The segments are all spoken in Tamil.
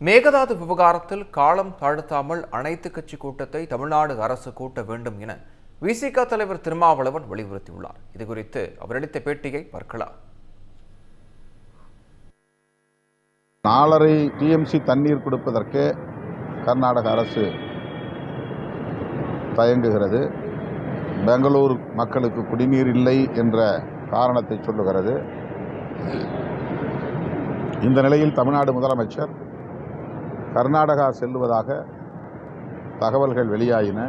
மேகதாது விவகாரத்தில் காலம் தாழ்த்தாமல் அனைத்து கட்சி கூட்டத்தை தமிழ்நாடு அரசு கூட்ட வேண்டும் என விசிக தலைவர் திருமாவளவன் வலியுறுத்தியுள்ளார். இதுகுறித்து அவர் அளித்த பேட்டியை பார்க்கலாம். 4.5 டிஎம்சி தண்ணீர் கொடுப்பதற்கு கர்நாடக அரசு தயங்குகிறது. பெங்களூர் மக்களுக்கு குடிநீர் இல்லை என்ற காரணத்தை சொல்லுகிறது. இந்த நிலையில் தமிழ்நாடு முதலமைச்சர் கர்நாடகா செல்லுவதாக தகவல்கள் வெளியாயின.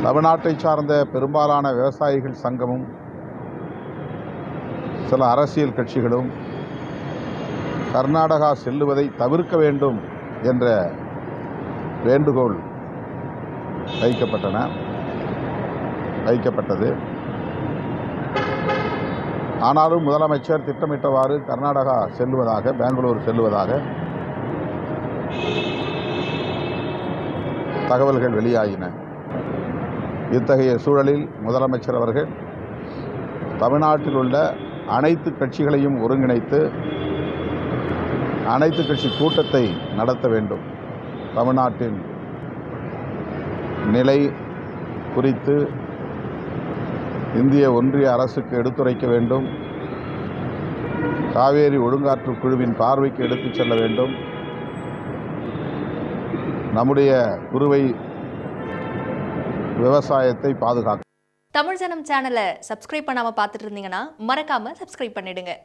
தமிழ்நாட்டை சார்ந்த பெரும்பாலான விவசாயிகள் சங்கமும் சில அரசியல் கட்சிகளும் கர்நாடகா செல்லுவதை தவிர்க்க வேண்டும் என்ற வேண்டுகோள் வைக்கப்பட்டது. ஆனாலும் முதலமைச்சர் திட்டமிட்டவாறு கர்நாடகா செல்லுவதாக, பெங்களூர் செல்லுவதாக தகவல்கள் வெளியாகின. இத்தகைய சூழலில் முதலமைச்சர் அவர்கள் தமிழ்நாட்டில் உள்ள அனைத்து கட்சிகளையும் ஒருங்கிணைத்து அனைத்து கட்சி கூட்டத்தை நடத்த வேண்டும். தமிழ்நாட்டின் நிலை குறித்து இந்திய ஒன்றிய அரசுக்கு எடுத்துரைக்க வேண்டும். காவேரி ஒழுங்காற்று குழுவின் பார்வைக்கு எடுத்துச் செல்ல வேண்டும். நம்முடைய குறுவை விவசாயத்தை பாதுகாக்க. தமிழ் ஜனம் சேனலை சப்ஸ்கிரைப் பண்ணாம பார்த்துட்டு இருந்தீங்கன்னா மறக்காம சப்ஸ்கிரைப் பண்ணிடுங்க.